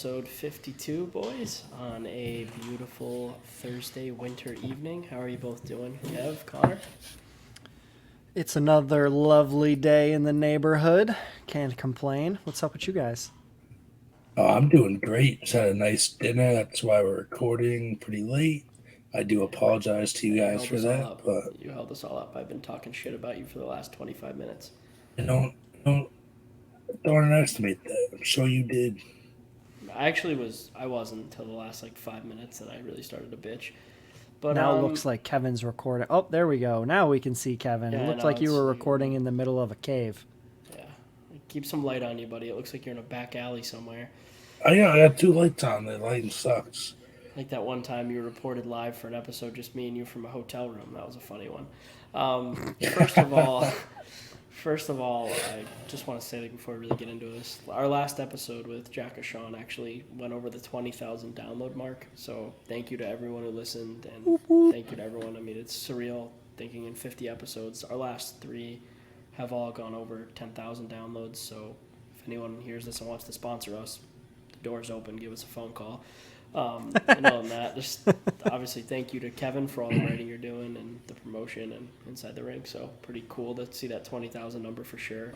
episode 52, boys, on a beautiful Thursday winter evening. How are you both doing? Kev, Connor? It's another lovely day in the neighborhood. Can't complain. What's up with you guys? Oh, I'm doing great. Just had a nice dinner. That's why we're recording pretty late. I do apologize to you You guys held for us all that, up. but You held us all up. I've been talking shit about you for the last 25 minutes. don't don't underestimate that. I'm sure you did. I wasn't until the last like 5 minutes that I really started to bitch. But, Now it looks like Kevin's recording. Oh, there we go. Now we can see Kevin. It yeah, looked no, like you it's, were recording in the middle of a cave. yeah. Keep some light on you, buddy. It looks like you're in a back alley somewhere. I got two lights on. The lighting sucks. Like that one time you reported live for an episode, just me and you from a hotel room. That was a funny one. First of all, I just want to say that before we really get into this, our last episode with Jack and Sean actually went over the 20,000 download mark. So thank you to everyone who listened, and thank you to everyone. I mean, it's surreal thinking in 50 episodes, our last three have all gone over 10,000 downloads. So if anyone hears this and wants to sponsor us, the door's open. Give us a phone call. And other than that, just obviously thank you to Kevin for all the writing you're doing and the promotion and Inside the Ring. So pretty cool to see that 20,000 number for sure.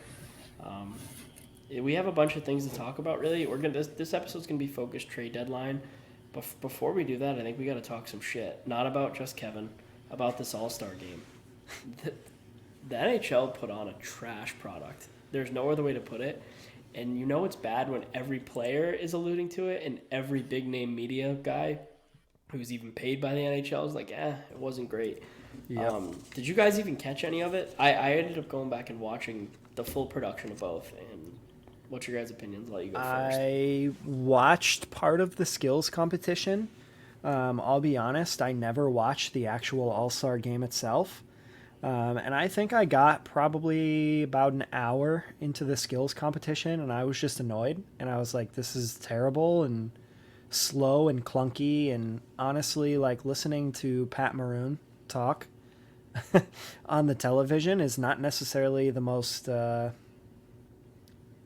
We have a bunch of things to talk about. Really, we're gonna this episode's gonna be focused trade deadline. But before we do that, I think we got to talk some shit. Not about just Kevin, about this All-Star game. The NHL put on a trash product. There's no other way to put it. And you know it's bad when every player is alluding to it and every big-name media guy who's even paid by the NHL is like, it wasn't great. Yep. Did you guys even catch any of it? I ended up going back and watching the full production of both. And what's your guys' opinions? I'll let you go first. I watched part of the skills competition. I'll be honest, I never watched the actual All-Star game itself. And I think I got probably about an hour into the skills competition, and I was just annoyed. And I was like, this is terrible and slow and clunky. And honestly, like listening to Pat Maroon talk on the television is not necessarily the most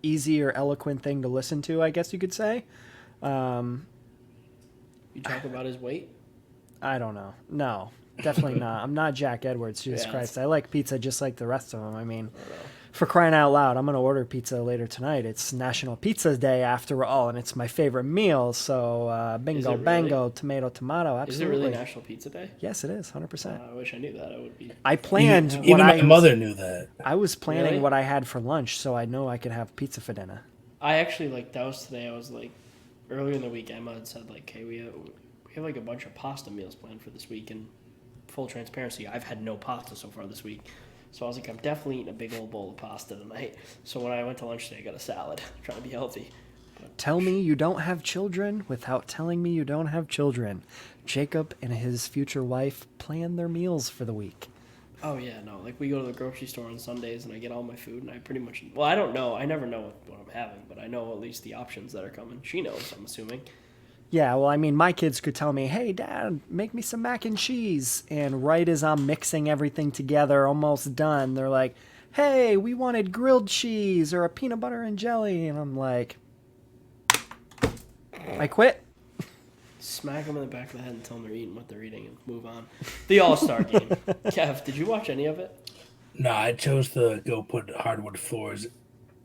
easy or eloquent thing to listen to, I guess you could say. You talk about his weight? I don't know. No. Definitely not. I'm not Jack Edwards, Jesus Christ. I like pizza just like the rest of them. I mean, for crying out loud, I'm going to order pizza later tonight. It's National Pizza Day after all, and it's my favorite meal. So bingo, really? Bango, tomato, tomato. Absolutely. Is it really National Pizza Day? Yes, it is. 100%. I wish I knew that. I would be. I planned Even my mother knew that. I was planning Really? what I had for lunch, so I know I could have pizza for dinner. I actually, that was today. I was like, earlier in the week, Emma had said, like, hey, we have like a bunch of pasta meals planned for this week, and full transparency, I've had no pasta so far this week. So I was like, I'm definitely eating a big old bowl of pasta tonight. So when I went to lunch today, I got a salad, trying to be healthy. Tell me you don't have children without telling me you don't have children. Jacob and his future wife plan their meals for the week. Oh, yeah, no. Like, we go to the grocery store on Sundays, and I get all my food, and I pretty much... Well, I don't know. I never know what I'm having, but I know at least the options that are coming. She knows, I'm assuming. Yeah, well, I mean, my kids could tell me, hey, Dad, make me some mac and cheese. And right as I'm mixing everything together, almost done, they're like, hey, we wanted grilled cheese or a peanut butter and jelly. And I'm like, I quit. Smack them in the back of the head and tell them they're eating what they're eating and move on. The All-Star game. Kev, did you watch any of it? No, I chose to go put hardwood floors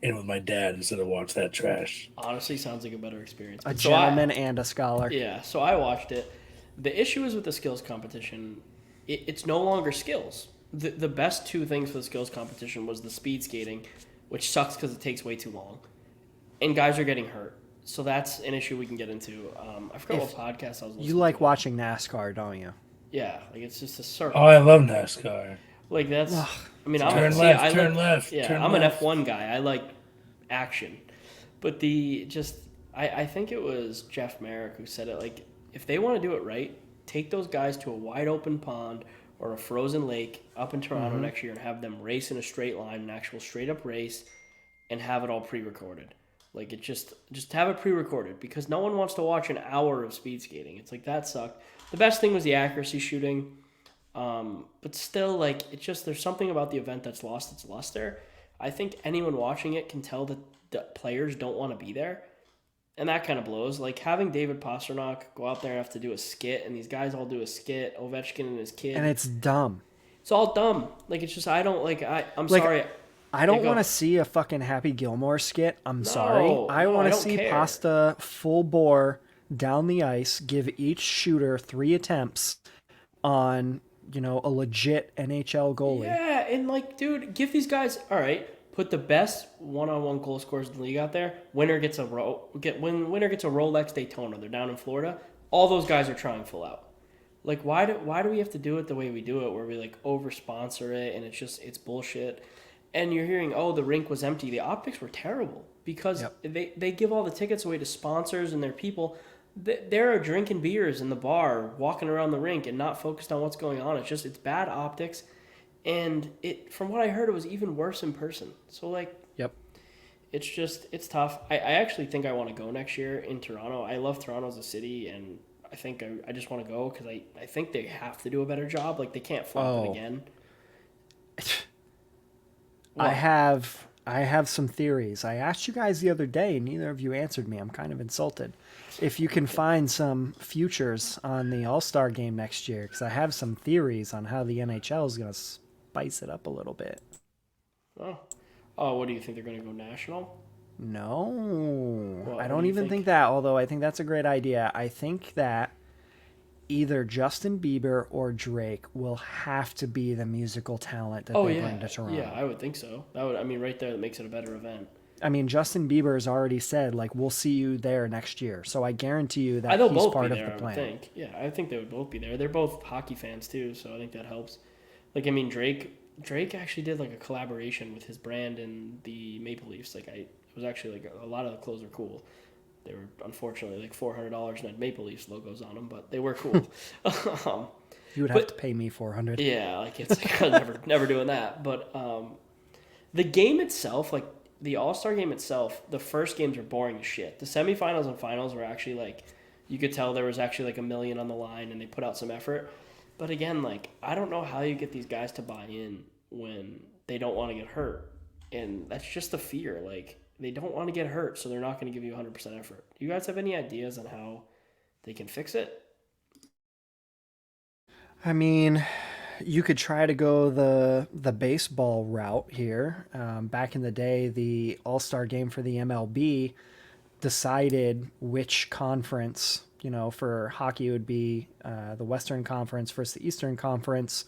in with my dad instead of watch that trash. Honestly, sounds like a better experience. A gentleman and a scholar. Yeah, so I watched it. The issue is with the skills competition, it's no longer skills. The best two things for the skills competition was the speed skating, which sucks because it takes way too long, and guys are getting hurt. So that's an issue we can get into. I forgot what podcast I was listening to. You like watching NASCAR, don't you? Yeah, like it's just a circle. Oh, I love NASCAR. Like that's. I mean, Turn left. Yeah, turn I'm left. an F1 guy. I like action, but I think it was Jeff Merrick who said it. Like, if they want to do it right, take those guys to a wide open pond or a frozen lake up in Toronto next year and have them race in a straight line, an actual straight up race, and have it all pre-recorded. Like, it just have it pre-recorded because no one wants to watch an hour of speed skating. It's like, that sucked. The best thing was the accuracy shooting. But still, like, there's something about the event that's lost its luster. I think anyone watching it can tell that the players don't want to be there. and that kind of blows. Like having David Pasternak go out there and have to do a skit, and these guys all do a skit. Ovechkin and his And kid. it's dumb. It's all dumb. Like it's just I don't like. I'm Like, sorry. I Yeah, don't want go. to see a fucking Happy Gilmore skit. I'm sorry. No, I no, want I to don't see care. Pasta full bore down the ice, give each shooter 3 attempts on, a legit NHL goalie. Yeah, and like, dude, give these guys all right. Put the best one-on-one goal scorers in the league out there. Winner gets a winner gets a Rolex Daytona. They're down in Florida. All those guys are trying full out. Like, why do we have to do it the way we do it, where we like over sponsor it and it's bullshit. And you're hearing, oh, the rink was empty. The optics were terrible because Yep. they give all the tickets away to sponsors and their people. They're drinking beers in the bar, walking around the rink, and not focused on what's going on. It's bad optics, and from what I heard, it was even worse in person. So like, Yep. it's tough. I actually think I want to go next year in Toronto. I love Toronto as a city, and I think I just want to go because I think they have to do a better job. Like they can't flop it Oh. again. I have some theories. I asked you guys the other day, and neither of you answered me. I'm kind of insulted. If you can find some futures on the All-Star game next year, because I have some theories on how the NHL is going to spice it up a little bit. Oh, what do you think they're going to go national? No, Well, I what don't do you even think? think that, although I think that's a great idea. I think that either Justin Bieber or Drake will have to be the musical talent that Oh they yeah, bring to Toronto. yeah, I would think so. I mean, right there, that makes it a better event. I mean, Justin Bieber has already said, like, we'll see you there next year. So I guarantee you that They'll he's both part be of there. the I would plan. think. Yeah, I think they would both be there. They're both hockey fans too, so I think that helps. Like, I mean, Drake actually did like a collaboration with his brand and the Maple Leafs. It was actually like a lot of the clothes were cool. They were unfortunately like $400 and had Maple Leafs logos on them, but they were cool. um, You would have But- to pay me 400. yeah, like it's never doing that. But the game itself, like the All Star game itself, the first games are boring as shit. The semifinals and finals were actually like you could tell there was actually like $1 million on the line, and they put out some effort. But again, like I don't know how you get these guys to buy in when they don't want to get hurt, and that's just the fear. Like they don't want to get hurt, so they're not going to give you 100% effort. Do you guys have any ideas on how they can fix it? I mean, you could try to go the baseball route here. Back in the day, the All-Star game for the MLB decided which conference, for hockey it would be the Western Conference versus the Eastern Conference.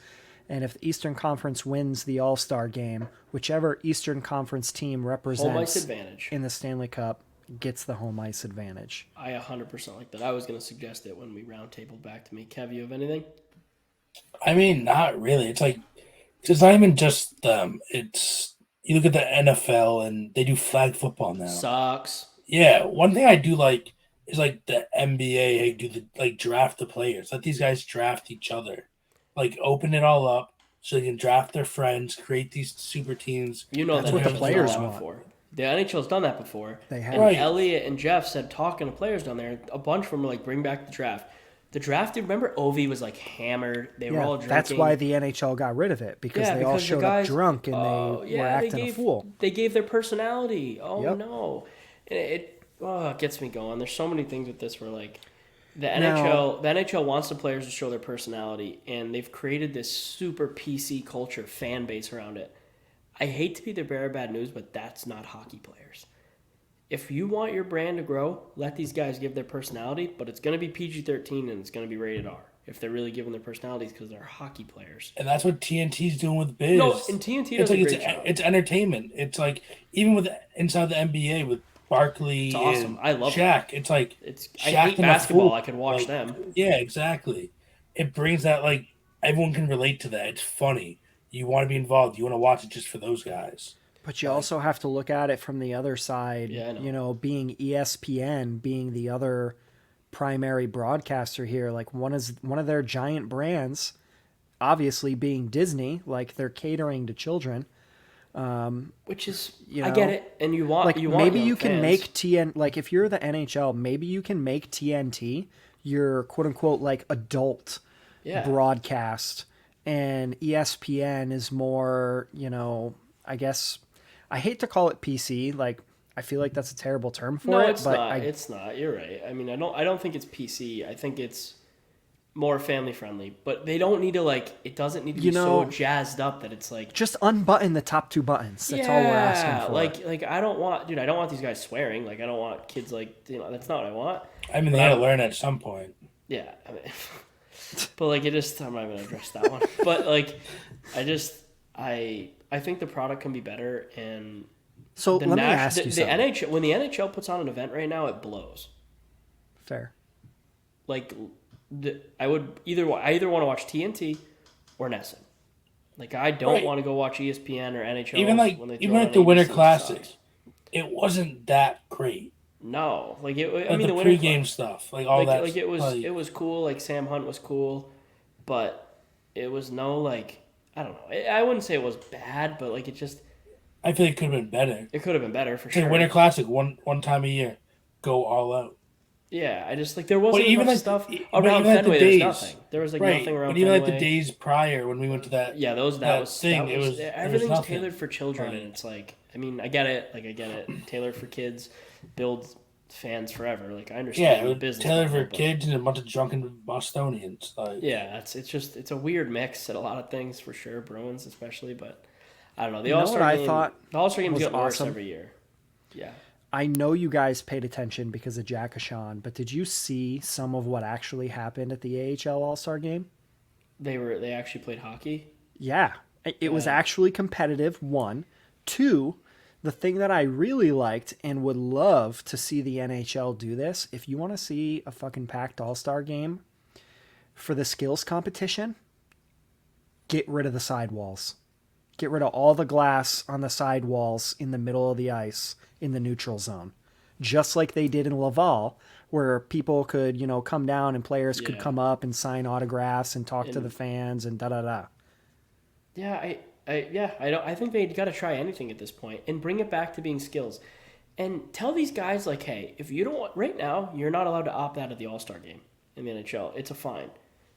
And if the Eastern Conference wins the All-Star game, whichever Eastern Conference team Home ice represents advantage. in the Stanley Cup gets the home ice advantage. I 100% like that. I was going to suggest it when we roundtabled back to me. Kev, you have anything? I mean, not really. It's not even just them. It's you look at the NFL and they do flag football now. Sucks. Yeah, one thing I do like is like the NBA. They do draft the players. Let these guys draft each other. Like open it all up so they can draft their friends, create these super teams. You know That's that what the NHL's players done that want. before. The NHL's done that before. They have. And Right. Elliot and Jeff said talking to players down there, a bunch of them were like, bring back the draft. The draft, dude, remember Ovi was like hammered. They were all Yeah, drinking. that's why the NHL got rid of it because they all because the showed guys- up drunk and Oh, they yeah, were acting a fool. They gave their personality. Oh Yep. no, it gets me going. There's so many things with this where like the Now- NHL wants the players to show their personality, and they've created this super PC culture fan base around it. I hate to be the bearer of bad news, but that's not hockey players. If you want your brand to grow, let these guys give their personality, but it's going to be PG-13 and it's going to be rated R if they're really giving their personalities because they're hockey players. And that's what TNT's doing with Biz. No, and TNT does it's like a great job. it's entertainment. It's like even with inside the NBA with Barkley It's awesome. and I love Shaq. It's like I Shaq hate and a basketball. fool. I could watch Like, them. Yeah, exactly. It brings that like everyone can relate to that. It's funny. You want to be involved. You want to watch it just for those guys. But you also have to look at it from the other side, Yeah, I know. being ESPN, being the other primary broadcaster here, like one of their giant brands, obviously being Disney, like they're catering to children. Which is, You I know, get it, and you want Like maybe young you can fans. make like if you're the NHL, maybe you can make TNT your quote unquote like adult Yeah. broadcast, and ESPN is more, I guess I hate to call it PC. Like I feel like that's a terrible term for No, it. it's But not. It's not. You're right. I mean, I don't think it's PC. I think it's more family friendly. But they don't need to like. It doesn't need to be so jazzed up that it's like. just unbutton the top 2 buttons. That's all we're asking for. Like I don't want, dude. I don't want these guys swearing. Like I don't want kids like That's not what I want. I mean, they gotta learn at some point. Yeah, I mean, but like it just. I'm not even gonna address that one. But like, I think the product can be better and. So let me ask you something. NHL, when the NHL puts on an event right now, it blows. Fair. Like, I either want to watch TNT or NESN. Like, I don't want to go watch ESPN or NHL. Even like the Winter Classic, it wasn't that great. No, like I mean the pregame stuff, like all that. Like it was cool. Like Sam Hunt was cool, but it was no like I don't know. I wouldn't say it was bad, but like it just. I feel it could have been better. It could have been better for sure. The Winter Classic, one time a year, go all out. Yeah, I just like there wasn't even like, stuff around Fenway. There's nothing. There was like nothing around. But even Fenway. like the days prior when we went to that, that was everything was tailored for children, right. And it's like I mean I get it, tailored for kids, build fans forever. Like I understand the business. Tailored for kids and a bunch of drunken Bostonians. Like it's a weird mix at a lot of things for sure, Bruins especially, but. I don't know. The All-Star game, thought the All-Star games get worse awesome. every year. Yeah. I know you guys paid attention because of Jackashawn, but did you see some of what actually happened at the AHL All-Star game? They actually played hockey? Yeah. It was actually competitive, 1. 2, the thing that I really liked and would love to see the NHL do this, if you want to see a fucking packed All-Star game for the skills competition, get rid of the sidewalls. Get rid of all the glass on the sidewalls in the middle of the ice in the neutral zone. Just like they did in Laval, where people could, come down and players could come up and sign autographs and talk to the fans and da-da-da. Yeah, I think they got to try anything at this point and bring it back to being skills. And tell these guys, like, hey, if you don't want, right now, you're not allowed to opt out of the All-Star game in the NHL. It's a fine.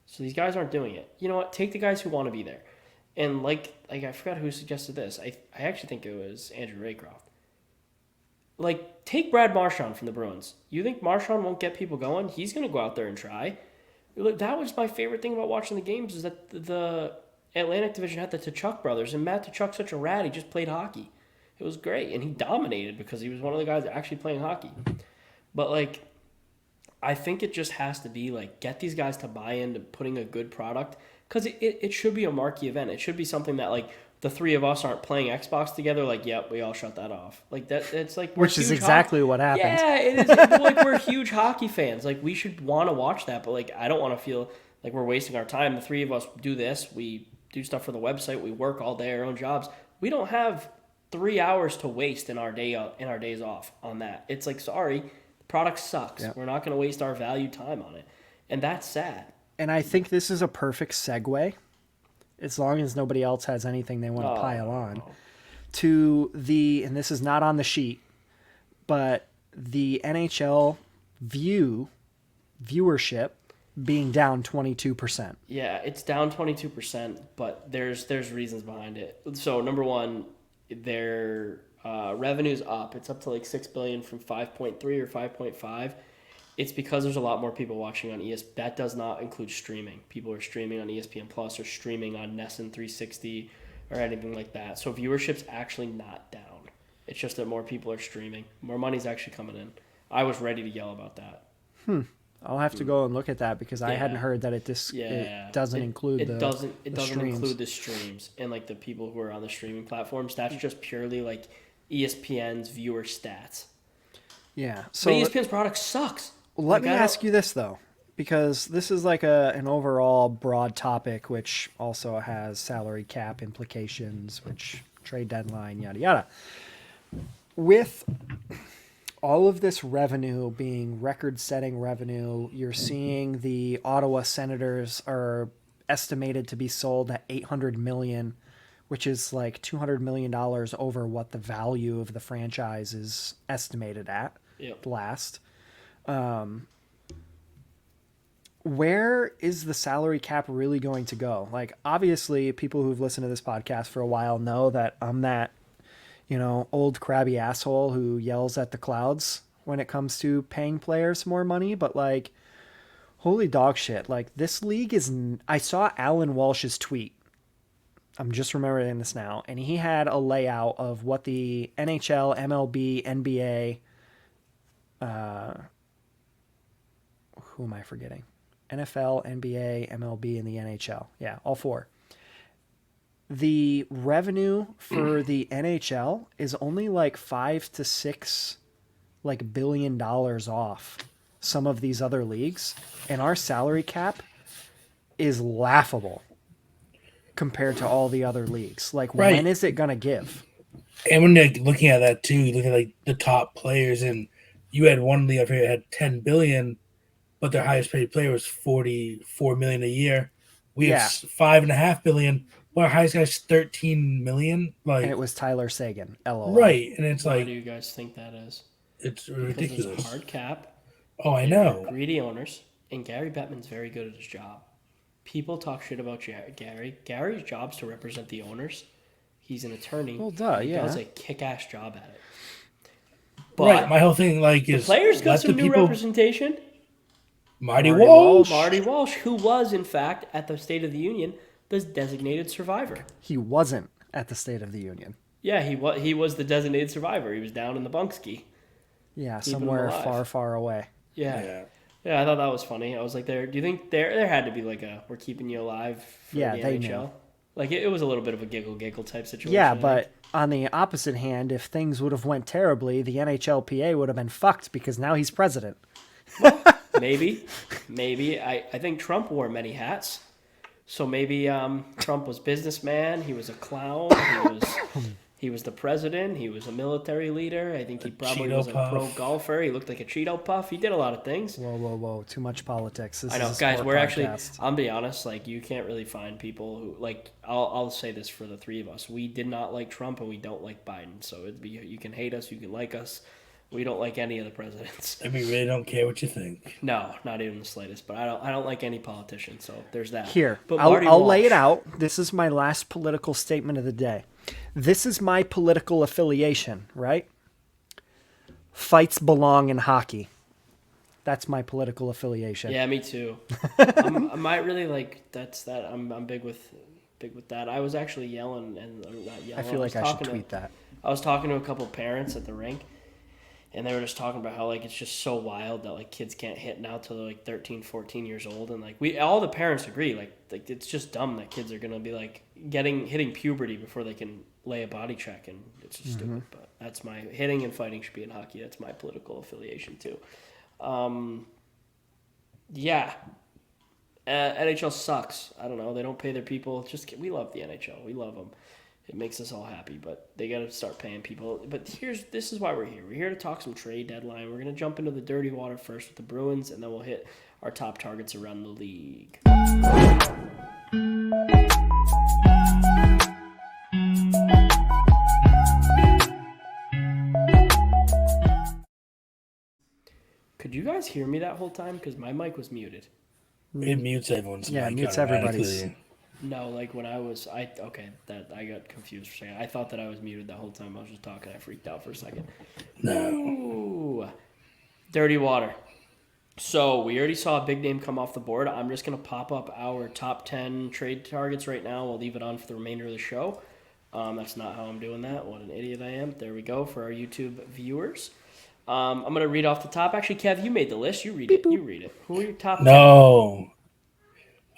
So these guys aren't doing it. You know what? Take the guys who want to be there. And like I forgot who suggested this. I actually think it was Andrew Raycroft. Like, take Brad Marchand from the Bruins. You think Marchand won't get people going? He's going to go out there and try. Look, that was my favorite thing about watching the games is that the Atlantic Division had the Tkachuk brothers, and Matt Tkachuk's such a rat. He just played hockey. It was great, and he dominated because he was one of the guys actually playing hockey. But like, I think it just has to be like get these guys to buy into putting a good product. Because it should be a marquee event. It should be something that, like, the three of us aren't playing Xbox together. Like, yep, we all shut that off. Like, it's like... Which is exactly what happens. Yeah, it is. Like, we're huge hockey fans. Like, we should want to watch that. But, like, I don't want to feel like we're wasting our time. The three of us do this. We do stuff for the website. We work all day, our own jobs. We don't have 3 hours to waste in our days off on that. It's like, sorry, the product sucks. Yep. We're not going to waste our valued time on it. And that's sad. And I think this is a perfect segue, as long as nobody else has anything they want to pile on, to and this is not on the sheet, but the NHL viewership being down 22%. Yeah, it's down 22%, but there's reasons behind it. So number one, their revenue's up. It's up to like $6 billion from 5.3 or 5.5. It's because there's a lot more people watching on ESPN. That does not include streaming. People are streaming on ESPN Plus or streaming on NESN 360 or anything like that. So viewership's actually not down. It's just that more people are streaming. More money's actually coming in. I was ready to yell about that. I'll have to go and look at that because I hadn't heard that it doesn't include the streams. It doesn't include the streams and like the people who are on the streaming platforms. That's just purely like ESPN's viewer stats. Yeah. So but ESPN's product sucks. Let me ask you this, though, because this is like an overall broad topic, which also has salary cap implications, which trade deadline, yada, yada. With all of this revenue being record-setting revenue, you're seeing the Ottawa Senators are estimated to be sold at $800 million, which is like $200 million over what the value of the franchise is estimated at last. Where is the salary cap really going to go? Like, obviously, people who've listened to this podcast for a while know that I'm that, old crabby asshole who yells at the clouds when it comes to paying players more money, but like, holy dog shit. Like, this league is. I saw Alan Walsh's tweet. I'm just remembering this now. And he had a layout of what the NHL, MLB, NBA. Who am I forgetting? NFL, NBA, MLB, and the NHL. Yeah, all four. The revenue for the NHL is only like $5 to $6 billion off some of these other leagues, and our salary cap is laughable compared to all the other leagues. Like, Right. when is it gonna give? And when you're looking at that too, you look at like the top players, and you had one league up here that had 10 billion, but their highest paid player was 44 million a year. We have 5.5 billion. Well, our highest guy's 13 million. Like, And it was Tyler Sagan. LOL. right, and it's Why like, do you guys think that is? it's Because there's a ridiculous. hard cap. Oh, I They're know. greedy owners, and Gary Bettman's very good at his job. People talk shit about Gary. Gary's job's to represent the owners. He's an attorney. Well, duh, He yeah. does a kick-ass job at it. But Right, my whole thing like the is players got let some the new people. representation. Marty Marty Walsh. Marty Walsh, who was, in fact, at the State of the Union, the designated survivor. He wasn't at the State of the Union. Yeah, he was the designated survivor. He was down in the bunk ski. Yeah, Keeping him somewhere alive. far, far away. Yeah. Yeah. I thought that was funny. I was like, do you think there had to be like a we're keeping you alive for Yeah, the they NHL? knew. Like it was a little bit of a giggle type situation. Yeah, I think. but on the opposite hand, if things would have went terribly, the NHLPA would have been fucked because now he's president. maybe. I think Trump wore many hats. So maybe Trump was businessman. He was a clown. He was the president. He was a military leader. I think he probably Cheeto was a pro puff. golfer. He looked like a Cheeto puff. He did a lot of things. Whoa. Too much politics. This I know, is a guys. sport We're actually. podcast. I'll be honest. Like, you can't really find people who like. I'll say this for the three of us. We did not like Trump, and we don't like Biden. So it'd be you can hate us, you can like us. We don't like any of the presidents. And we really don't care what you think. No, not even the slightest. But I don't like any politician. So there's that. Here, but I'll lay it Walsh- out. This is my last political statement of the day. This is my political affiliation, right? Fights belong in hockey. That's my political affiliation. Yeah, me too. I might really like that's that. I'm big with that. I was actually yelling and or not yelling. I feel like was I should talking to- tweet that. I was talking to a couple parents at the rink, and they were just talking about how like it's just so wild that like kids can't hit now till they're like 13, 14 years old, and like all the parents agree like it's just dumb that kids are gonna be like hitting puberty before they can lay a body check, and it's just stupid. But that's my hitting and fighting should be in hockey. That's my political affiliation too. Yeah. NHL sucks. I don't know. They don't pay their people. We love the NHL. We love them. It makes us all happy, but they got to start paying people. But this is why we're here. We're here to talk some trade deadline. We're going to jump into the dirty water first with the Bruins, and then we'll hit our top targets around the league. Could you guys hear me that whole time? Because my mic was muted. It mutes everyone's Yeah, it mic mutes automatically. everybody's. No, like when I got confused for a second. I thought that I was muted the whole time I was just talking. I freaked out for a second. No. Ooh. Dirty water. So we already saw a big name come off the board. I'm just going to pop up our top 10 trade targets right now. We'll leave it on for the remainder of the show. That's not how I'm doing that. What an idiot I am. There we go for our YouTube viewers. I'm going to read off the top. Actually, Kev, you made the list. You read it. You read it. Who are your top 10? No.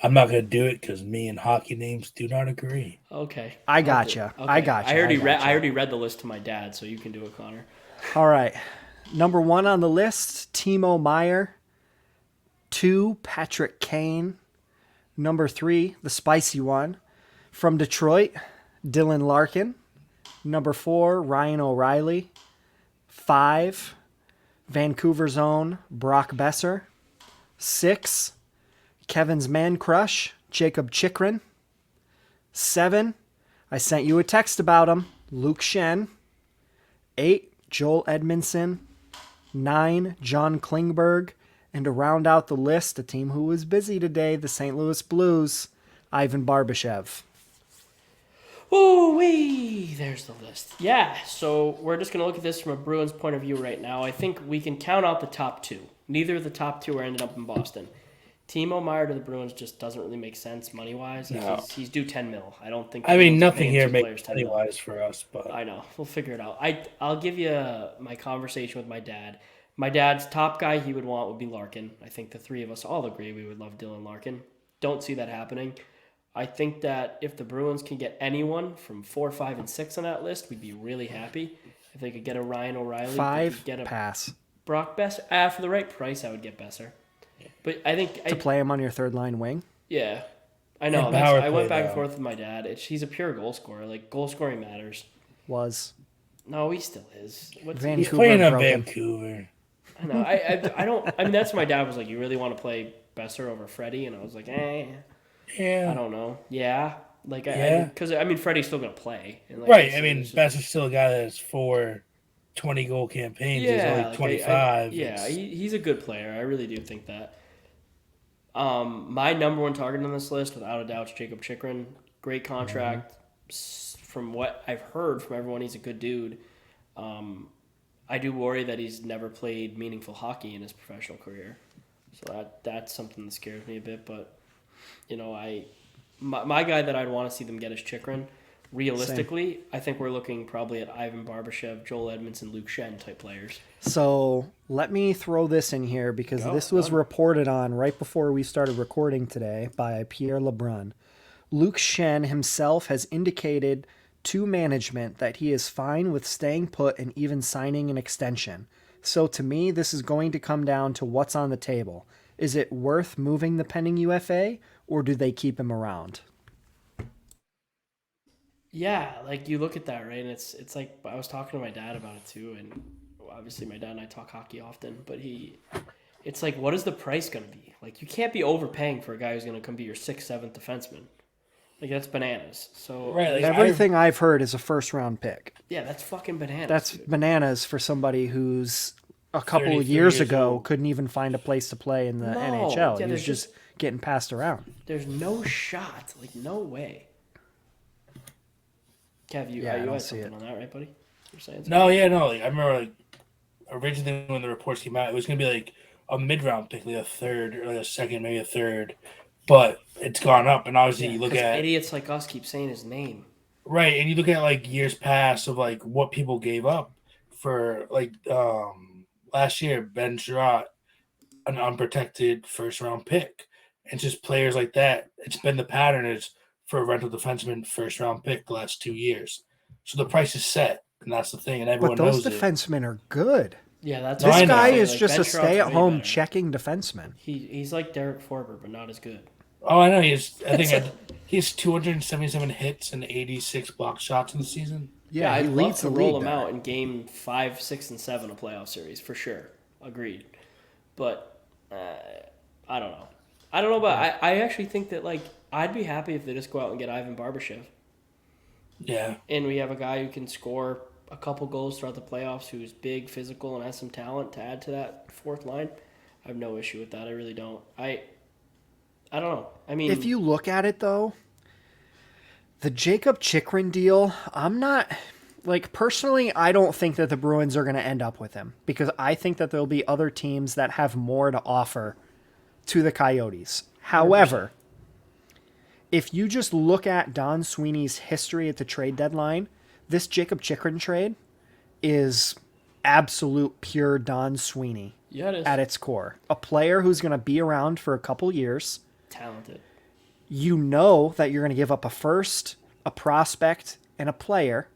I'm not going to do it because me and hockey names do not agree. Okay. I I'll gotcha. do it. I gotcha. I already read the list to my dad, so you can do it, Connor. All right. Number 1 on the list, Timo Meyer. 2, Patrick Kane. Number 3, the spicy one. From Detroit, Dylan Larkin. Number 4, Ryan O'Reilly. 5, Vancouver's own Brock Besser. 6, Kevin's man crush, Jacob Chikrin. 7, I sent you a text about him, Luke Shen. 8, Joel Edmondson. 9, John Klingberg. And to round out the list, a team who was busy today, the St. Louis Blues, Ivan Barbashev. Ooh wee! There's the list. Yeah, so we're just gonna look at this from a Bruins point of view right now. I think we can count out the top two. Neither of the top two are ended up in Boston. Timo Meyer to the Bruins just doesn't really make sense money wise. Like No. he's due $10 million. I don't think. I the mean, Bruins are nothing paying here two makes players $10 money million. wise for us, but I know. We'll figure it out. I'll give you my conversation with my dad. My dad's top guy he would want would be Larkin. I think the three of us all agree we would love Dylan Larkin. Don't see that happening. I think that if the Bruins can get anyone from 4, 5, and 6 on that list, we'd be really happy. If they could get a Ryan O'Reilly, they 5, could get a pass. Brock Besser. For the right price, I would get Besser. But I think To play him on your third line wing? yeah, I know. And power I went play, back and though. forth with my dad. He's a pure goal scorer. Like goal scoring matters. Was. No, he still is. What's Vancouver he's playing at broken. Vancouver. I know. I don't. I mean, that's what my dad was like. You really want to play Besser over Freddie? And I was like, I Yeah. don't know. Yeah, like Yeah. because I mean, Freddie's still gonna play. And like, Right. I mean, Besser's still a guy that has 4 20-goal campaigns. He's yeah, only like, 25. yeah, he's a good player. I really do think that. My number one target on this list, without a doubt, is Jacob Chikrin. Great contract. From what I've heard from everyone, he's a good dude. I do worry that he's never played meaningful hockey in his professional career, so that's something that scares me a bit. But you know, my guy that I'd want to see them get is Chikrin. Realistically, I think we're looking probably at Ivan Barbashev, Joel Edmondson, Luke Shen type players. So let me throw this in here because this was reported on right before we started recording today by Pierre Lebrun. Luke Shen himself has indicated to management that he is fine with staying put and even signing an extension. So to me, this is going to come down to what's on the table. Is it worth moving the pending UFA, or do they keep him around? Yeah, like you look at that, right? And it's like I was talking to my dad about it too, and obviously my dad and I talk hockey often, but it's like, what is the price going to be? Like you can't be overpaying for a guy who's going to come be your 6th, 7th defenseman. Like that's bananas. So Right, like, Everything I've heard is a first-round pick. yeah, that's fucking bananas. That's dude. bananas for somebody who's a couple of 33 years years ago old. couldn't even find a place to play in the No, NHL. yeah, He was there's just getting passed around. There's no shot. Like no way. Kev, you Yeah, I you don't had see something it. on that, right, buddy? You're saying something? No, yeah, no. Like I remember, like originally when the reports came out, it was gonna be like a mid-round pick, like a third or like a second, maybe a third. But it's gone up, and obviously Yeah, you look 'cause at idiots like us keep saying his name. right, and you look at like years past of like what people gave up for like last year, Ben Sherratt, an unprotected first-round pick, and just players like that. It's been the pattern is for a rental defenseman first-round pick the last 2 years. So the price is set, and that's the thing, and But everyone those knows it. defensemen are good. Yeah, that's No, This I know. guy Like, is just Ben a Sherratt's way stay-at-home better. checking defenseman. He's like Derek Forber, but not as good. Oh, I know. He has 277 hits and 86 block shots in the season. Yeah, he I'd love leads to the roll league him there. out in game 5, 6, and 7 of playoff series for sure. Agreed. But I don't know. But I actually think that like I'd be happy if they just go out and get Ivan Barbashev, Yeah. and we have a guy who can score a couple goals throughout the playoffs, who's big, physical, and has some talent to add to that fourth line. I have no issue with that. I really don't. I don't know. I mean, If you look at it, though, the Jacob Chikrin deal, I'm not... Like, personally, I don't think that the Bruins are going to end up with him because I think that there'll be other teams that have more to offer to the Coyotes. However, if you just look at Don Sweeney's history at the trade deadline, this Jacob Chikrin trade is absolute pure Don Sweeney yeah, it is at its core. A player who's going to be around for a couple years. talented. You know that you're going to give up a first, a prospect, and a player.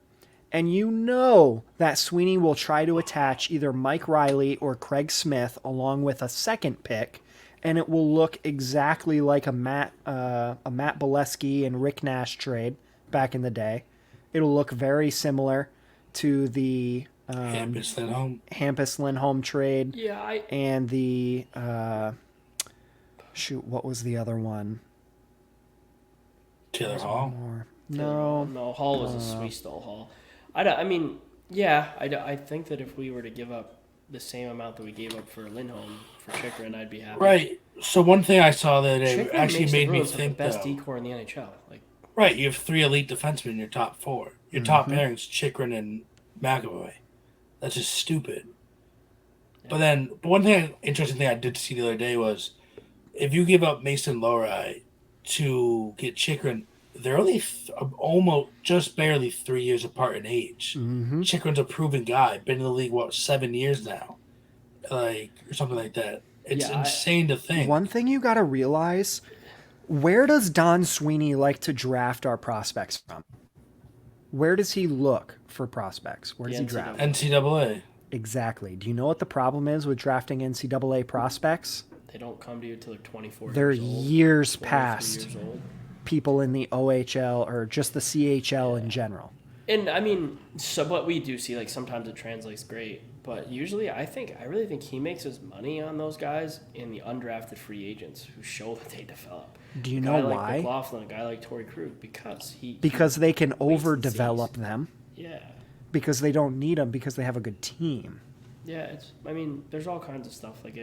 And you know that Sweeney will try to attach either Mike Riley or Craig Smith along with a second pick, and it will look exactly like a Matt Bolesky and Rick Nash trade back in the day. It'll look very similar to the Hampus Lindholm trade. Yeah, And the what was the other one? Taylor Hall. No, Hall was a sweet stall Hall. I mean, yeah, I think that if we were to give up the same amount that we gave up for Lindholm for Chikrin, I'd be happy. Right. So one thing I saw the other day Chikrin actually makes the made me Bruins have think the best though. decor in the NHL. Like Right, you have 3 elite defensemen in your top 4. Your top pairings, Chikrin and McAvoy. That's just stupid. Yeah. But one interesting thing I did see the other day was if you give up Mason Lohrei to get Chikrin, they're only almost just barely 3 years apart in age. Mm-hmm. Chikrin's a proven guy, been in the league 7 years now, or something like that. It's insane to think. One thing you got to realize: where does Don Sweeney like to draft our prospects from? Where does he look for prospects? Where does he draft? NCAA. Exactly. Do you know what the problem is with drafting NCAA prospects? They don't come to you until they're 24 They're years old. years past years old. people in the OHL or just the CHL in general. And I mean, so what we do see, like sometimes it translates great, but usually I really think he makes his money on those guys in the undrafted free agents who show that they develop. Do you know why? Like McLaughlin, a guy like Torrey Krug, because they can overdevelop them. Yeah. Because they don't need them because they have a good team. Yeah, there's all kinds of stuff. Like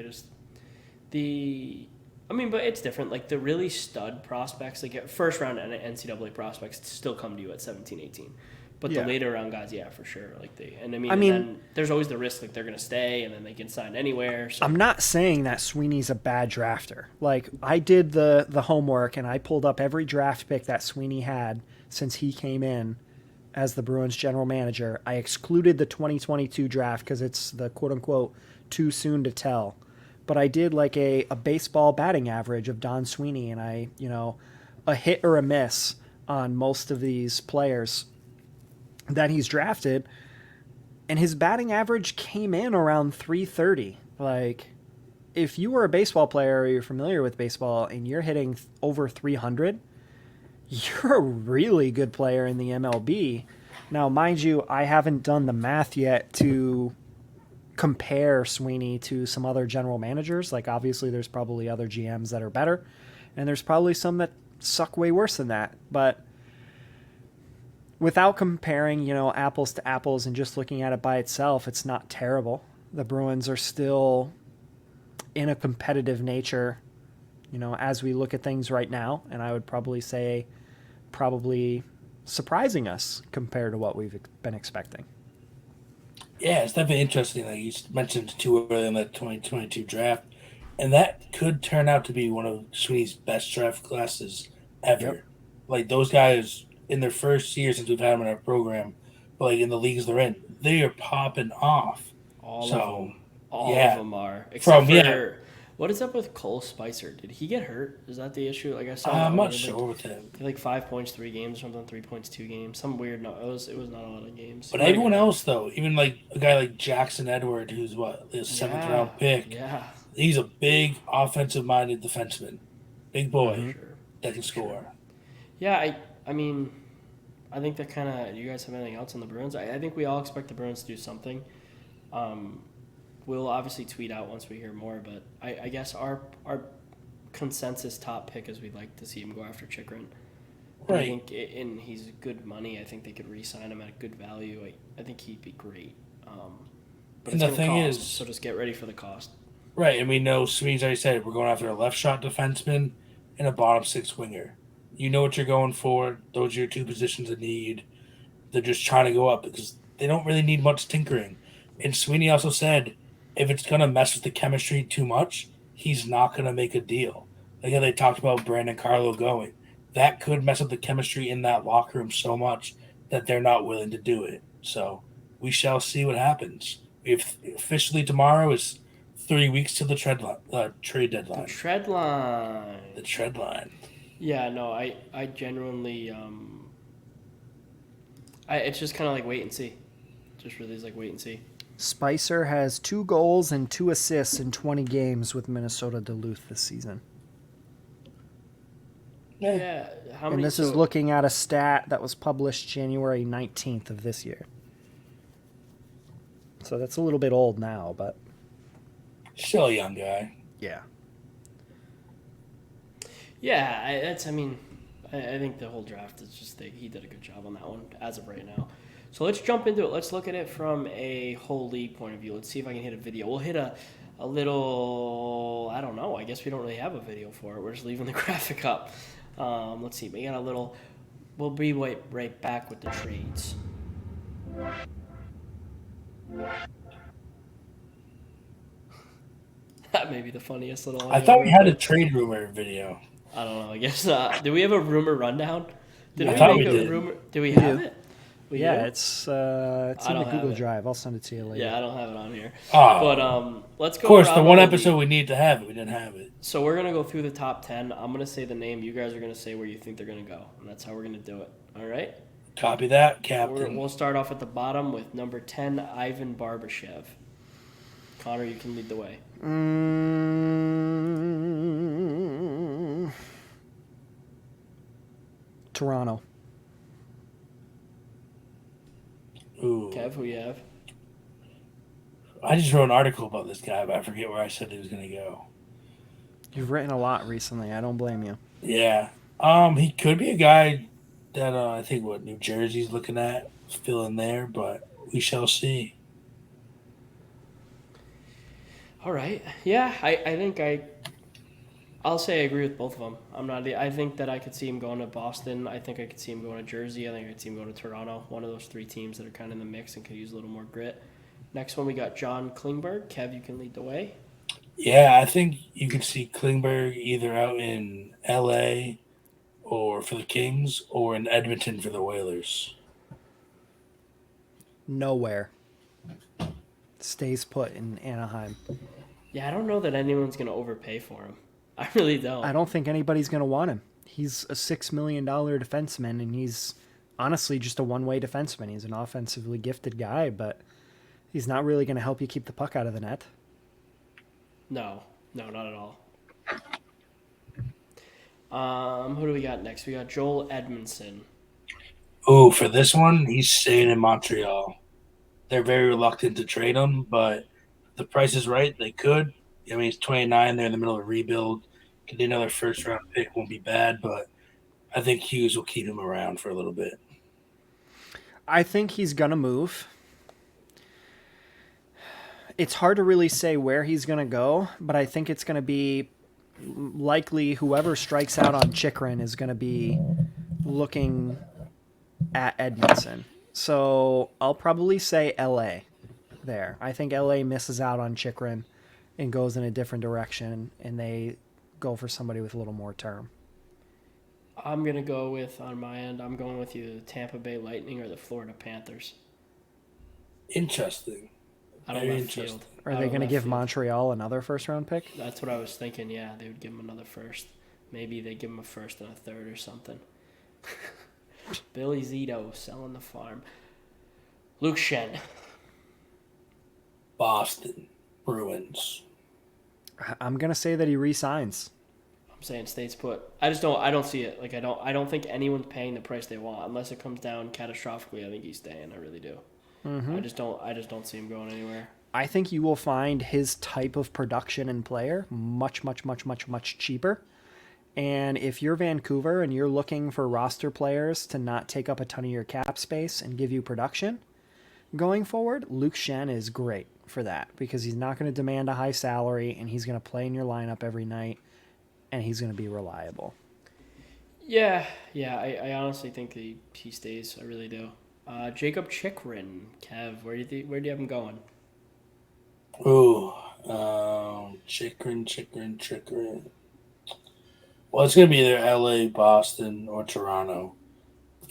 but it's different. Like the really stud prospects, like first round NCAA prospects still come to you at 17, 18. But the later round guys, yeah, for sure. Like and then there's always the risk like they're gonna stay and then they can sign anywhere. So. I'm not saying that Sweeney's a bad drafter. Like I did the homework and I pulled up every draft pick that Sweeney had since he came in as the Bruins general manager. I excluded the 2022 draft because it's the quote unquote too soon to tell. But I did like a baseball batting average of Don Sweeney and a hit or a miss on most of these players that he's drafted, and his batting average came in around 330. Like, if you were a baseball player or you're familiar with baseball and you're hitting over 300, you're a really good player in the MLB. Now, mind you, I haven't done the math yet to compare Sweeney to some other general managers. Like, obviously, there's probably other GMs that are better, and there's probably some that suck way worse than that. But without comparing, apples to apples and just looking at it by itself, it's not terrible. The Bruins are still in a competitive nature, as we look at things right now. And I would probably say surprising us compared to what we've been expecting. Yeah, it's definitely interesting. Like you mentioned too early in the 2022 draft. And that could turn out to be one of Sweeney's best draft classes ever. Yep. Like those guys in their first year since we've had them in our program, but like in the leagues they're in, they are popping off. All of them are. Except for what is up with Cole Spicer? Did he get hurt? Is that the issue? Like I saw. I'm not sure with him. Like 5 points, 3 games, or something. 3 points, 2 games. Some weird. No, it was not a lot of games. But everyone else though, even like a guy like Jackson Edward, who's a seventh round pick. Yeah. He's a big offensive minded defenseman, big boy that can score. Yeah, I mean. I think that kind of. You guys have anything else on the Bruins? I think we all expect the Bruins to do something. We'll obviously tweet out once we hear more, but I guess our consensus top pick is we'd like to see him go after Chikrin. Right. I think, and he's good money. I think they could re-sign him at a good value. I think he'd be great. But and it's the thing cost, is, so just get ready for the cost. Right, and we know Sweeney's already said we're going after a left shot defenseman and a bottom 6 winger. You know what you're going for. Those are your 2 positions of need. They're just trying to go up because they don't really need much tinkering. And Sweeney also said if it's going to mess with the chemistry too much, he's not going to make a deal. Like how they talked about Brandon Carlo going. That could mess up the chemistry in that locker room so much that they're not willing to do it. So we shall see what happens. If officially tomorrow is 3 weeks to the trade deadline. The trade line. Yeah, no, I genuinely, it's just kind of like wait and see. Just really is like wait and see. Spicer has 2 goals and 2 assists in 20 games with Minnesota Duluth this season. Yeah. How many? And this is looking at a stat that was published January 19th of this year. So that's a little bit old now, but still a young guy. Yeah. Yeah, I think the whole draft is just he did a good job on that one as of right now. So let's jump into it. Let's look at it from a whole league point of view. Let's see if I can hit a video. We'll hit a little, I don't know. I guess we don't really have a video for it. We're just leaving the graphic up. Let's see. We got a little We'll be right back with the trades. That may be the funniest little I audio thought I've we ever had a played. trade rumor video. I don't know. I guess not. Do we have a rumor rundown? Did I we Yeah, thought make we we a do. did. rumor? Do we We have do. it? We Yeah, do? it's I in the don't have Google it. Drive. I'll send it to you later. Yeah, I don't have it on here. But Oh, let's of go course, the one chronology. episode we need to have it. We didn't have it. So we're gonna go through the top 10. I'm gonna say the name. You guys are gonna say where you think they're gonna go, and that's how we're gonna do it. All right. Copy that, Captain. We'll start off at the bottom with number 10, Ivan Barbashev. Connor, you can lead the way. Toronto. Ooh. Kev, who you have? I just wrote an article about this guy, but I forget where I said he was going to go. You've written a lot recently. I don't blame you. Yeah. He could be a guy that I think what New Jersey's looking at, fill in there, but we shall see. All right. Yeah, I think I'll say I agree with both of them. I think that I could see him going to Boston. I think I could see him going to Jersey. I think I could see him going to Toronto. One of those three teams that are kind of in the mix and could use a little more grit. Next one, we got John Klingberg. Kev, you can lead the way. Yeah, I think you could see Klingberg either out in LA or for the Kings or in Edmonton for the Whalers. Nowhere. Stays put in Anaheim. Yeah, I don't know that anyone's going to overpay for him. I really don't. I don't think anybody's going to want him. He's a $6 million defenseman, and he's honestly just a one-way defenseman. He's an offensively gifted guy, but he's not really going to help you keep the puck out of the net. No, not at all. Who do we got next? We got Joel Edmondson. Ooh, for this one, he's staying in Montreal. They're very reluctant to trade him, but if the price is right, they could. I mean, he's 29. They're in the middle of a rebuild. Could be another first-round pick. Won't be bad, but I think Hughes will keep him around for a little bit. I think he's going to move. It's hard to really say where he's going to go, but I think it's going to be likely whoever strikes out on Chychrun is going to be looking at Edmondson. So I'll probably say LA there. I think LA misses out on Chychrun and goes in a different direction, and they go for somebody with a little more term. I'm going to go with, on my end, I'm going with either the Tampa Bay Lightning or the Florida Panthers. Interesting. Out of left field. Are they going to give Montreal another first-round pick? That's what I was thinking, yeah. They would give him another first. Maybe they give him a first and a third or something. Billy Zito selling the farm. Luke Shen. Boston Bruins. I'm going to say that he re-signs. I'm saying stays put. I don't see it. Like I don't think anyone's paying the price they want unless it comes down catastrophically. I think he's staying. I really do. Mm-hmm. I just don't see him going anywhere. I think you will find his type of production and player much cheaper. And if you're Vancouver and you're looking for roster players to not take up a ton of your cap space and give you production going forward, Luke Shen is great for that because he's not going to demand a high salary and he's going to play in your lineup every night and he's going to be reliable. Yeah. I honestly think he stays. I really do. Jacob Chychrun, Kev, where do you have him going? Ooh, Chychrun. Well, it's going to be either LA, Boston, or Toronto.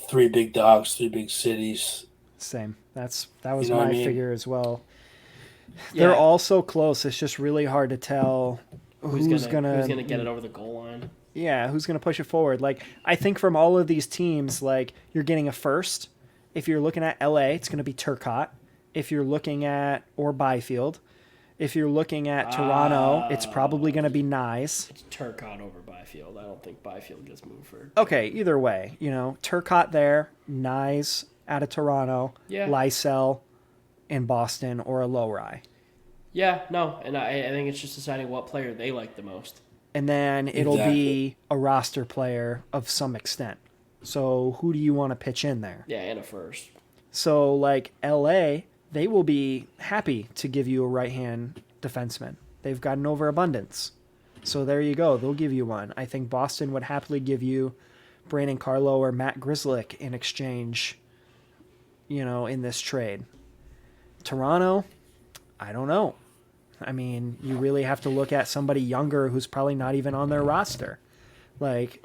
Three big dogs, three big cities. Same. That was You know what my I mean? figure as well. Yeah. They're all so close. It's just really hard to tell who's gonna get it over the goal line. Yeah, who's gonna push it forward. Like I think from all of these teams, like you're getting a first. If you're looking at LA, it's gonna be Turcotte. If you're looking at or Byfield. If you're looking at Toronto, it's probably going to be Nyes. It's Turcotte over Byfield. I don't think Byfield gets moved for. Okay, either way, Turcotte there, Nyes out of Toronto, Yeah. Lysell in Boston, or a Lowry. Yeah, no, and I think it's just deciding what player they like the most. And then it'll Exactly. be a roster player of some extent. So who do you want to pitch in there? Yeah, and a first. So like LA, they will be happy to give you a right-hand defenseman. They've got an overabundance. So there you go. They'll give you one. I think Boston would happily give you Brandon Carlo or Matt Grzelcyk in exchange, in this trade. Toronto, I don't know. I mean, you really have to look at somebody younger who's probably not even on their roster. Like,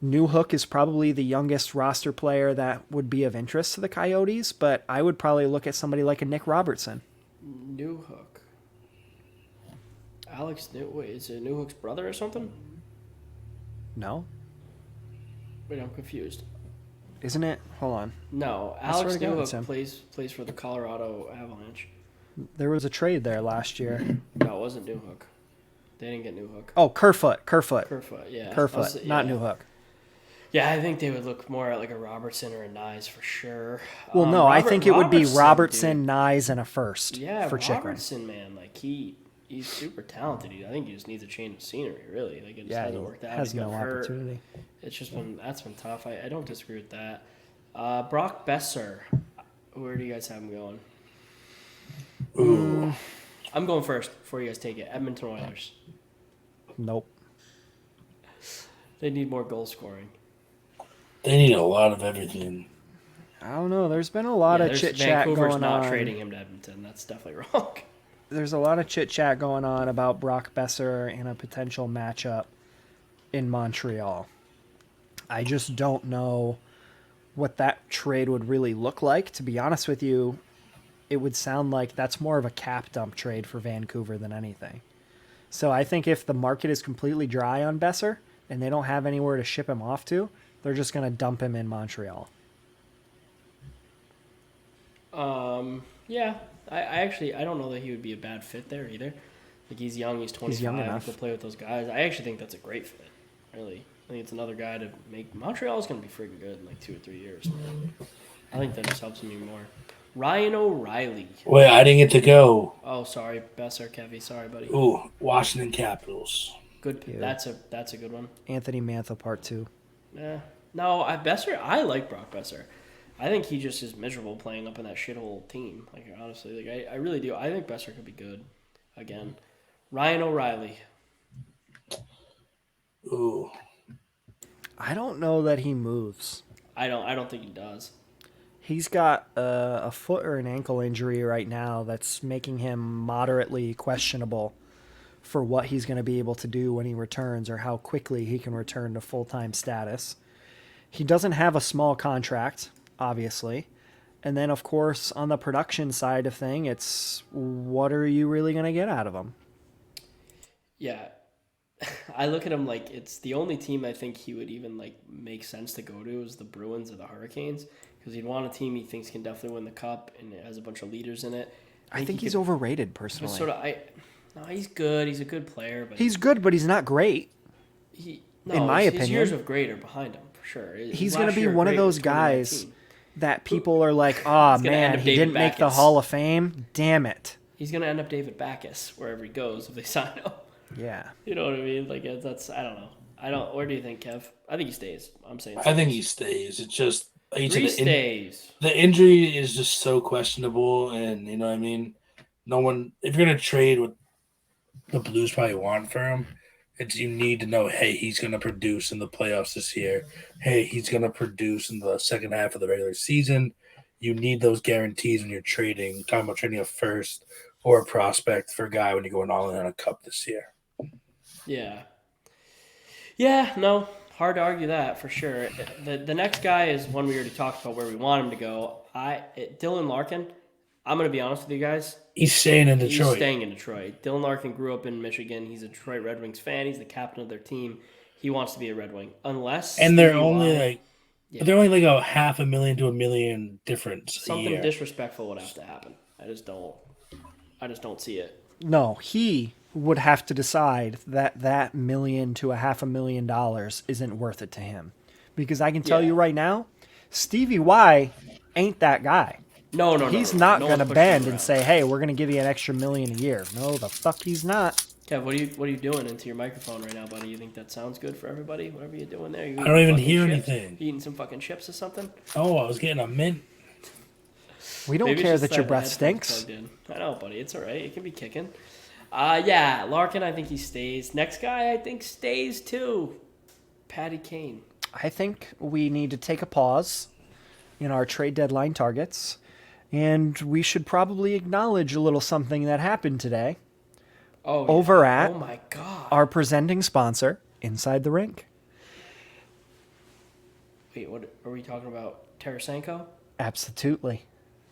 Newhook is probably the youngest roster player that would be of interest to the Coyotes, but I would probably look at somebody like a Nick Robertson. Newhook. Wait, is it Newhook's brother or something? No? Wait, I'm confused. Isn't it? Hold on. No, I swear Alex to God, Newhook Sam. plays for the Colorado Avalanche. There was a trade there last year. No, it wasn't Newhook. They didn't get Newhook. Oh, Kerfoot. Kerfoot, yeah. Kerfoot, not Newhook. Yeah, I think they would look more at like a Robertson or a Nyes for sure. Well, no, I think it would be Robertson, Nyes, and a first for Chychrun. Robertson, man, like he's super talented. I think he just needs a change of scenery, really. Like it just hasn't worked out. Has no opportunity. It's just that's been tough. I don't disagree with that. Brock Besser, where do you guys have him going? Ooh. I'm going first before you guys take it. Edmonton Oilers. Nope. They need more goal scoring. They need a lot of everything. I don't know. There's been a lot of chit-chat going on. Vancouver's not trading him to Edmonton. That's definitely wrong. There's a lot of chit-chat going on about Brock Besser and a potential matchup in Montreal. I just don't know what that trade would really look like. To be honest with you, it would sound like that's more of a cap dump trade for Vancouver than anything. So I think if the market is completely dry on Besser and they don't have anywhere to ship him off to, they're just going to dump him in Montreal. Yeah. I don't know that he would be a bad fit there either. Like he's young, he's 25, he's young enough. He could play with those guys. I actually think that's a great fit. Really. I think it's another guy to make. Montreal's going to be freaking good in like 2 or 3 years. I think that just helps me more. Ryan O'Reilly. Wait, I didn't get to go. Oh, sorry, Besser, Kevy. Sorry, buddy. Ooh, Washington Capitals. Good. Yeah. That's a good one. Anthony Mantha Part 2. Yeah. No, Besser. I like Brock Besser. I think he just is miserable playing up in that shithole team. Like honestly, like I really do. I think Besser could be good. Again, Ryan O'Reilly. Ooh. I don't know that he moves. I don't think he does. He's got a foot or an ankle injury right now that's making him moderately questionable for what he's going to be able to do when he returns or how quickly he can return to full-time status. He doesn't have a small contract, obviously. And then, of course, on the production side of thing, it's what are you really going to get out of him? Yeah. I look at him like it's the only team I think he would even like make sense to go to is the Bruins or the Hurricanes because he'd want a team he thinks can definitely win the cup and it has a bunch of leaders in it. I think he's overrated personally. No, he's good. He's a good player, but he's good, but he's not great. In my opinion, his years of great are behind him for sure. He's going to be one of those guys that people are like, "Oh man, he didn't make the Hall of Fame. Damn it." He's going to end up David Backes wherever he goes if they sign him. Yeah. You know what I mean? Like that's I don't know. Where do you think, Kev? I think he stays. I'm saying. I think he stays. It's just he stays. The injury is just so questionable, and you know what I mean. No one. If you're gonna trade what the Blues probably want for him, you need to know. Hey, he's gonna produce in the playoffs this year. Hey, he's gonna produce in the second half of the regular season. You need those guarantees when you're trading. Talking about trading a first or a prospect for a guy when you're going all in on a cup this year. Yeah. Yeah, no, hard to argue that for sure. The next guy is one we already talked about where we want him to go. Dylan Larkin, I'm going to be honest with you guys. He's staying in Detroit. He's staying in Detroit. Dylan Larkin grew up in Michigan. He's a Detroit Red Wings fan. He's the captain of their team. He wants to be a Red Wing. And they're only like $500,000 to $1 million difference a year. Something disrespectful would have to happen. I just don't see it. No, he would have to decide that $1 million to $500,000 isn't worth it to him. Because I can tell you right now, Stevie Y ain't that guy. No. He's not going to bend and say, hey, we're going to give you an extra $1 million a year. No, the fuck he's not. Kev, what are you doing into your microphone right now, buddy? You think that sounds good for everybody? Whatever you're doing there? I don't even hear anything. You eating some fucking chips or something? Oh, I was getting a mint. We don't care that your breath stinks. I know, buddy. It's all right. It can be kicking. Yeah, Larkin, I think he stays. Next guy, I think, stays too. Patty Kane. I think we need to take a pause in our trade deadline targets, and we should probably acknowledge a little something that happened today Oh, over yeah. at Oh my God. our presenting sponsor, Inside the Rink. Wait, what are we talking about? Tarasenko? Absolutely.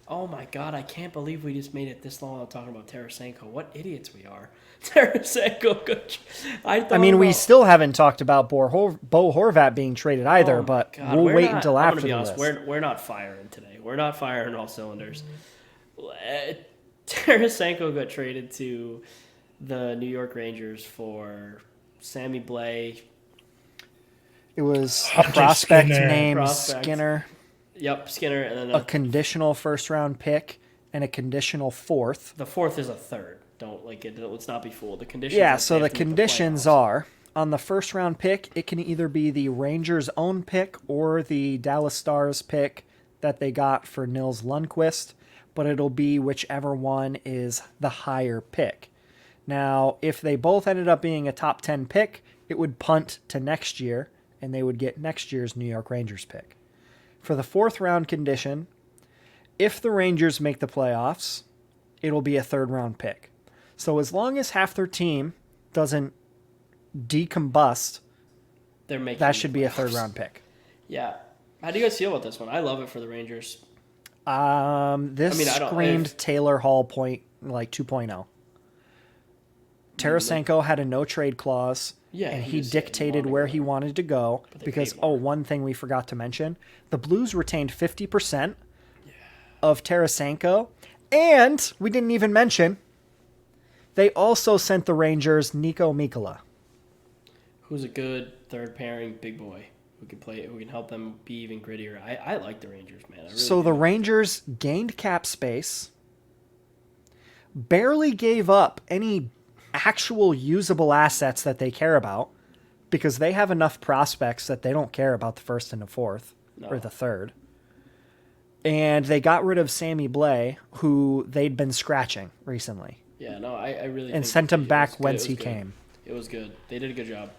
Oh my God, I can't believe we just made it this long without talking about Tarasenko. What idiots we are. Tarasenko, good. I mean, we still haven't talked about Bo Horvat being traded either, Oh my but God, we'll we're wait not- until I'm after gonna be the honest, list. we're not firing today. We're not firing all cylinders. Tarasenko got traded to the New York Rangers for Sammy Blais. It was Hunter prospect Skinner. named Prospect. Skinner, Yep, Skinner, and then a conditional first-round pick, and a conditional fourth. the fourth is a third. Don't like it. Let's not be fooled. The conditions. Yeah, are so they the have to make conditions playoffs. are on the first-round pick, it can either be the Rangers' own pick or the Dallas Stars pick that they got for Nils Lundqvist, but it'll be whichever one is the higher pick. Now, if they both ended up being a top 10 pick, it would punt to next year, and they would get next year's New York Rangers pick. For the fourth round condition, if the Rangers make the playoffs, it'll be a third round pick. So as long as half their team doesn't decombust, They're making that the should be a playoffs. third round pick. Yeah. How do you guys feel about this one? I love it for the Rangers. This I mean, I don't- screamed if- Taylor Hall point like 2.0. Tarasenko had a no trade clause, Yeah, and he he just said he dictated wanted where to he go. wanted to go. they Because paid more. one thing we forgot to mention: the Blues retained 50% of Tarasenko, and we didn't even mention they also sent the Rangers Nico Mikkola. Who's a good third pairing big boy who can play, who can help them be even grittier. I like the Rangers, man. I really So the do. Rangers gained cap space, barely gave up any actual usable assets that they care about, because they have enough prospects that they don't care about the first and the fourth or No. the third. And they got rid of Sammy Blais, who they'd been scratching recently, Yeah, no, I really and think sent that him it back was good. whence It he was good. came. It was good. They did a good job.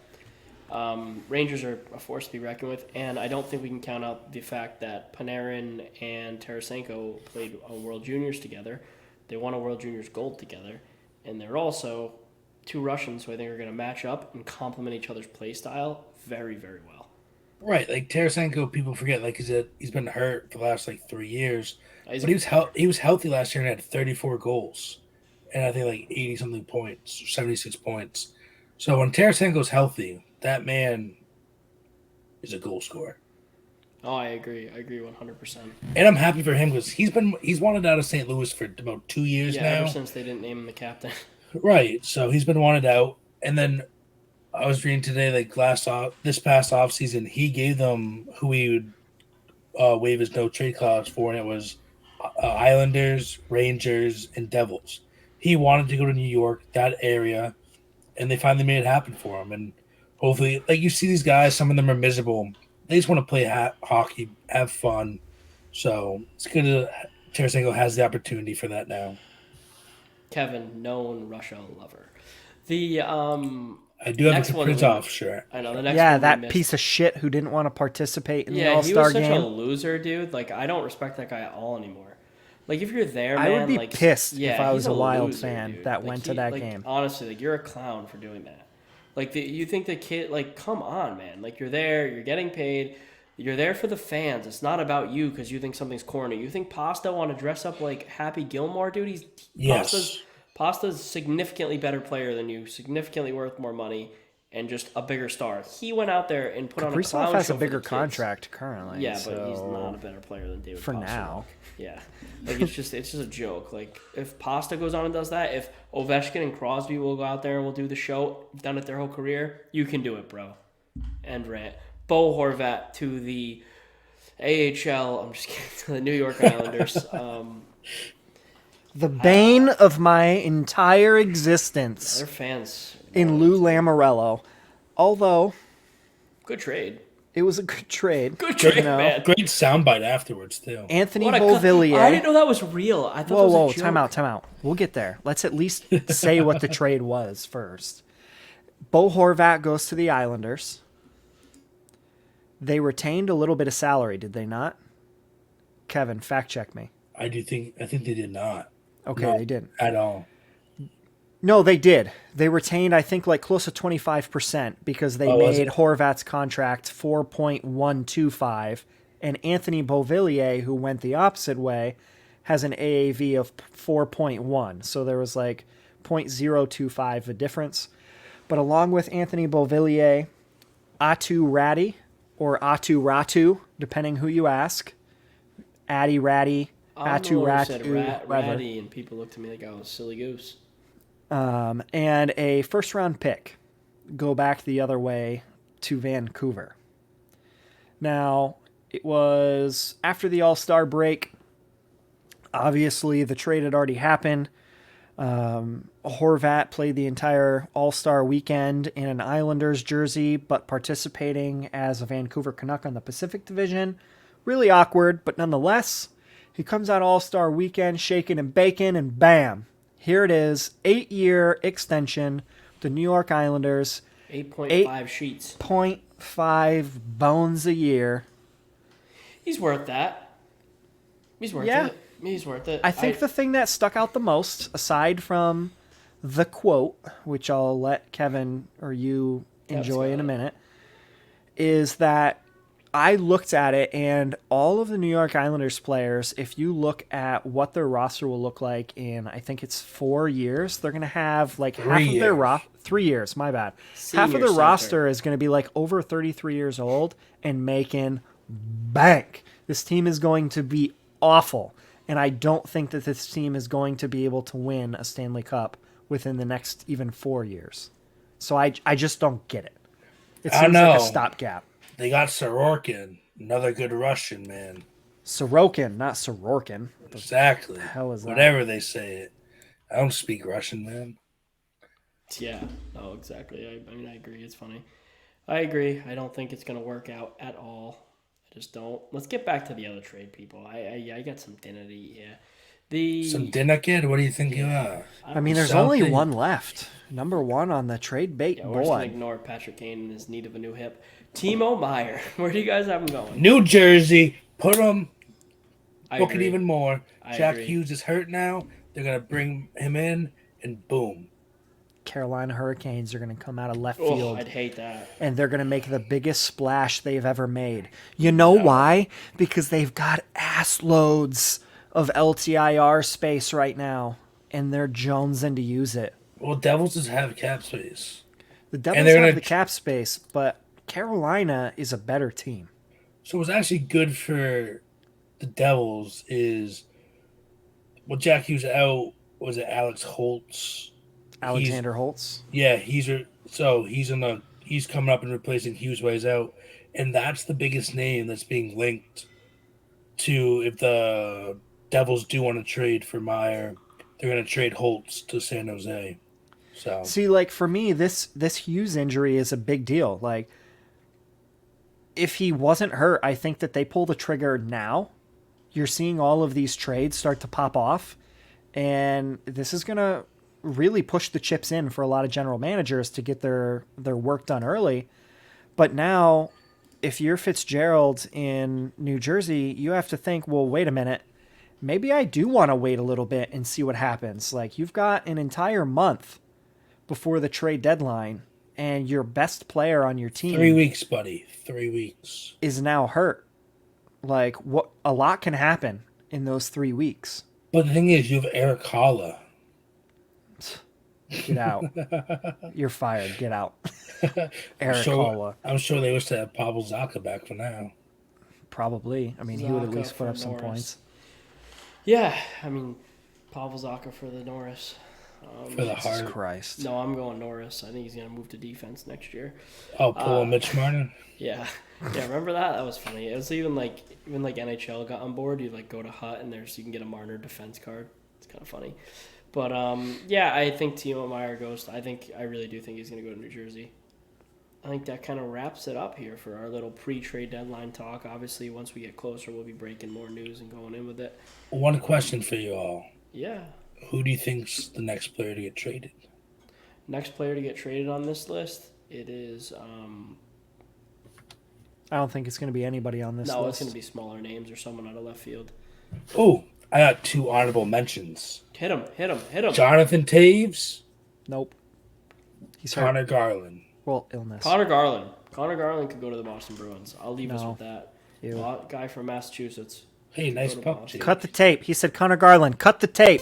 Rangers are a force to be reckoned with, and I don't think we can count out the fact that Panarin and Tarasenko played on World Juniors together. They won a World Juniors gold together, and they're also two Russians who I think are going to match up and complement each other's play style very, very well. Right, like Tarasenko, people forget like he's been hurt for the last like 3 years, He's- but he was healthy last year and had 34 goals, and I think like 80 something points, 76 points. So when Tarasenko's healthy, that man is a goal scorer, Oh, I agree. I agree 100%. and I'm happy for him because he's wanted out of St. Louis for about 2 years Yeah, now. ever since they didn't name him the captain. Right, so he's been wanted out, and then I was reading today like this past off season, he gave them who he would waive his no trade clause for, and it was Islanders, Rangers, and Devils. He wanted to go to New York, that area, and they finally made it happen for him. And hopefully, like you see these guys, some of them are miserable. They just want to play hockey, have fun. So it's good that Tarasenko has the opportunity for that now. Kevin, known Russia lover. The I do have Next a one we Kaprizov missed. shirt. I know the next Yeah, one we that missed. piece of shit who didn't want to participate in the Yeah, he All-Star was such a game. loser, dude. Like, I don't respect that guy at all anymore. Like, if you're there, I man, would be like, pissed if yeah, I was he's a Wild loser, fan dude. that Like, went to that like, game. Honestly, like, you're a clown for doing that. Like, you think the kid, like, come on, man. Like, you're there, you're getting paid, you're there for the fans. It's not about you because you think something's corny. You think Pasta want to dress up like Happy Gilmore, dude? Yes. Pasta's significantly better player than you, significantly worth more money, and just a bigger star. He went out there and put on a Kaprizov clown has show a for bigger the kids. contract currently. Yeah, but he's so- not a better player than David For Pastrnak. now. Yeah, like it's just a joke. Like if Pasta goes on and does that, if Ovechkin and Crosby will go out there and will do the show, done it their whole career, you can do it, bro. End rant. Bo Horvat to the AHL. I'm just kidding. To the New York Islanders. The bane of my entire existence Their fans. in Lou Lamoriello. Although Good trade. it was a good trade. Good trade, you know. man. Great soundbite afterwards too. Anthony What a Beauvillier. I didn't know that was real. I thought Whoa, that was whoa, a joke. time out. We'll get there. Let's at least say what the trade was first. Bo Horvat goes to the Islanders. They retained a little bit of salary, did they not? Kevin, fact check me. I think they did not. Okay, No, they didn't. at all. No, they did. They retained, I think, like close to 25% because they Oh, was made it? Horvat's contract 4.125, and Anthony Beauvillier, who went the opposite way, has an AAV of 4.1. So there was like 0.025 a difference. But along with Anthony Beauvillier, Atu Ratty, or Atu Ratu, depending who you ask, Addy Ratty, I'm the Atu one who said Ratu, whatever. ratty, and people looked at me like I was a silly goose. And a first round pick go back the other way to Vancouver. Now, it was after the All Star break. Obviously, the trade had already happened. Horvat played the entire All Star weekend in an Islanders jersey, but participating as a Vancouver Canuck on the Pacific Division. Really awkward, but nonetheless, he comes out All Star weekend shaking and baking, and bam, here it is, 8-year extension. The New York Islanders, 8.5 sheets. 8.5 bones a year. He's worth that. He's worth Yeah. it. He's worth it. I think the thing that stuck out the most, aside from the quote, which I'll let Kevin or you enjoy in a minute, is that I looked at it, and all of the New York Islanders players, if you look at what their roster will look like in, I think it's 4 years, they're going to have like half of their 3 years, my bad. Half of their roster is going to be like over 33 years old and making bank. This team is going to be awful. And I don't think that this team is going to be able to win a Stanley Cup within the next even 4 years. So I just don't get it. It seems like a stopgap. They got Sorokin, another good Russian man. Sorokin, not Sorokin. Exactly. The hell is that? Whatever they say it. I don't speak Russian, man. Yeah, no, exactly. I mean, I agree. It's funny. I agree. I don't think it's going to work out at all. I just don't. Let's get back to the other trade, people. I got some dinner to eat here. Some dinner, kid? What do you think you are? I mean, there's only one left. Number one on the trade bait we're just board. going to ignore Patrick Kane in his need of a new hip. Timo Meyer. Where do you guys have him going? New Jersey. Put him. Book it agree. even more. I Jack agree. Hughes is hurt now. They're going to bring him in, and boom. Carolina Hurricanes are going to come out of left Oh, field. I'd hate that. And they're going to make the biggest splash they've ever made. You know why? Because they've got ass loads of LTIR space right now, and they're jonesing to use it. Well, Devils just have cap space. The Devils have the cap space, but Carolina is a better team. So what's actually good for the Devils is, well, Jack Hughes out. Was it Alex Holtz? Alexander Holtz? Yeah, he's coming up and replacing Hughes while he's out. And that's the biggest name that's being linked to if the Devils do want to trade for Meyer, they're going to trade Holtz to San Jose. So see, like for me, this Hughes injury is a big deal. Like, if he wasn't hurt, I think that they pull the trigger now. You're seeing all of these trades start to pop off, and this is going to really push the chips in for a lot of general managers to get their work done early. But now, if you're Fitzgerald in New Jersey, you have to think, well, wait a minute. Maybe I do want to wait a little bit and see what happens. Like, you've got an entire month before the trade deadline, and your best player on your team 3 weeks, buddy. 3 weeks. is now hurt. Like, what a lot can happen in those 3 weeks. But the thing is, you have Eric Holla. Get out. You're fired. Get out. Eric Holla. I'm sure they wish to have Pavel Zacha back for now. Probably. I mean, he would at Zacha least put for up some Norris. points. Yeah, I mean, Pavel Zacha for the Norris. For the Jesus Hart. Christ. No, I'm going Norris. I think he's going to move to defense next year. Oh, pull Mitch Martin? Yeah. Yeah, remember that? That was funny. It was even like NHL got on board. You like go to Hut and you can get a Marner defense card. It's kind of funny. But yeah, I think Timo Meyer goes. I really do think he's going to go to New Jersey. I think that kind of wraps it up here for our little pre-trade deadline talk. Obviously, once we get closer, we'll be breaking more news and going in with it. One question for you all. Yeah. Who do you think's the next player to get traded? Next player to get traded on this list, it is I don't think it's going to be anybody on this No, list. it's going to be smaller names or someone out of left field. Oh, I got 2 honorable mentions. Hit him. Jonathan Taves. Nope. He's hurt. Connor Garland. Well, illness. Connor Garland. Connor Garland could go to the Boston Bruins. I'll leave us No. with that. Ew. Guy from Massachusetts. Hey, nice Go to puck, Boston. Jake. Cut the tape. He said Connor Garland. Cut the tape.